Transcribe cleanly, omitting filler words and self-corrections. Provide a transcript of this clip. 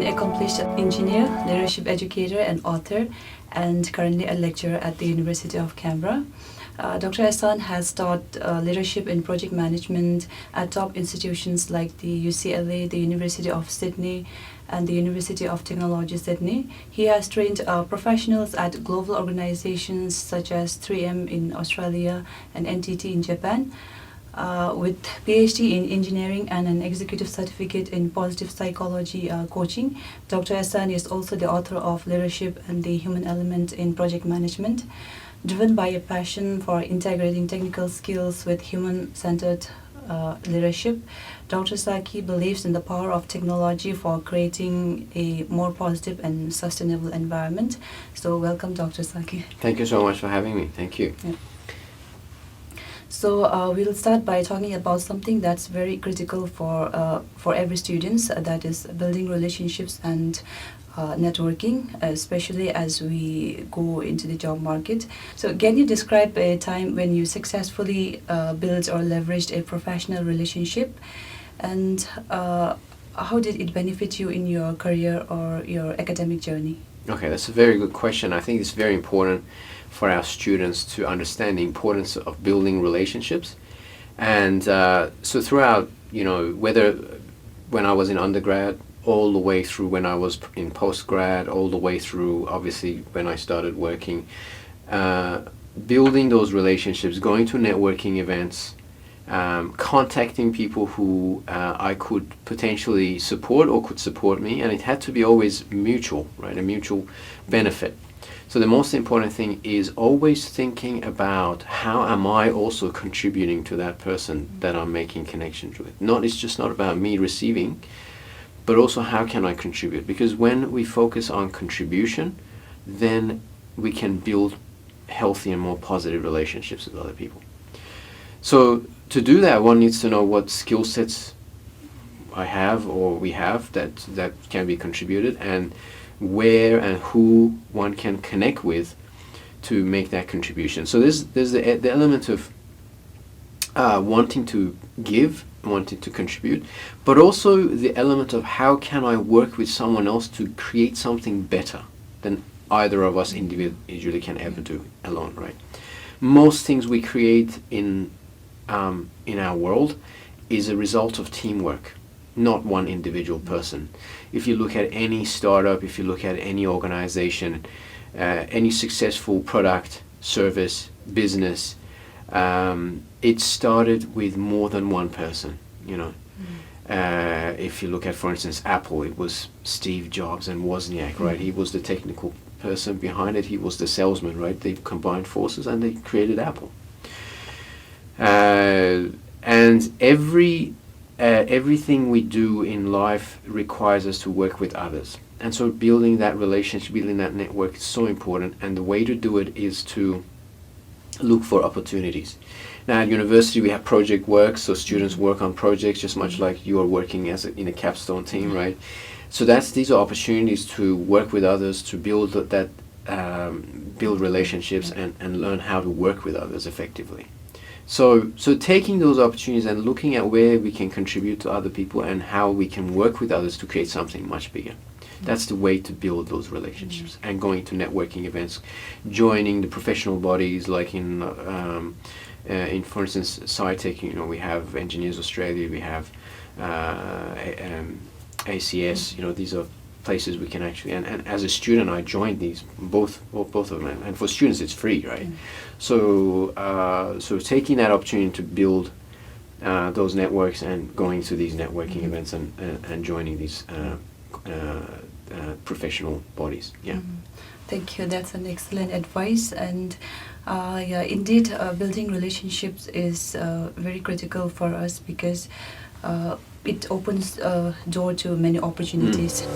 an accomplished engineer, leadership educator and author, and currently a lecturer at the University of Canberra. Dr. Ehssan has taught leadership in project management at top institutions like the UCLA, the University of Sydney, and the University of Technology, Sydney. He has trained professionals at global organizations such as 3M in Australia and NTT in Japan. With PhD in engineering and an executive certificate in positive psychology coaching, Dr. Ehssan is also the author of Leadership and the Human Element in Project Management. Driven by a passion for integrating technical skills with human-centered leadership, Dr. Sakhaee believes in the power of technology for creating a more positive and sustainable environment. So welcome, Dr. Sakhaee. Thank you so much for having me. Thank you. Yeah. So we'll start by talking about something that's very critical for every student, that is building relationships and networking, especially as we go into the job market. So can you describe a time when you successfully built or leveraged a professional relationship, and how did it benefit you in your career or your academic journey? Okay, that's a very good question. I think it's very important for our students to understand the importance of building relationships. And so throughout, whether when I was in undergrad, all the way through when I was in postgrad, all the way through obviously when I started working, building those relationships, going to networking events, contacting people who I could potentially support or could support me, and it had to be always mutual, right? A mutual benefit. So the most important thing is always thinking about how am I also contributing to that person that I'm making connections with. It's just not about me receiving, but also how can I contribute? Because when we focus on contribution, then we can build healthy and more positive relationships with other people. So to do that, one needs to know what skill sets I have or we have that can be contributed, and where and who one can connect with to make that contribution. So there's the element of wanting to give, wanting to contribute, but also the element of how can I work with someone else to create something better than either of us individually can ever do alone, right? Most things we create in our world is a result of teamwork, not one individual person. If you look at any startup, if you look at any organization, any successful product, service, business, it started with more than one person, If you look at, for instance, Apple, it was Steve Jobs and Wozniak, right? He was the technical person behind it. He was the salesman, right? They combined forces and they created Apple. And everything we do in life requires us to work with others. And so building that relationship, building that network is so important. And the way to do it is to look for opportunities. Now at university we have project work, so students work on projects just much like you are working in a capstone team, right? So these are opportunities to work with others, to build build relationships and learn how to work with others effectively. So taking those opportunities and looking at where we can contribute to other people and how we can work with others to create something much bigger. That's the way to build those relationships. And going to networking events, joining the professional bodies like in for instance, SciTech, we have Engineers Australia, we have ACS, these are places we can actually, and as a student I joined these, both of them, and for students it's free, right? So taking that opportunity to build those networks and going to these networking events and joining these professional bodies. Thank you. That's an excellent advice. And indeed, building relationships is very critical for us because it opens a door to many opportunities.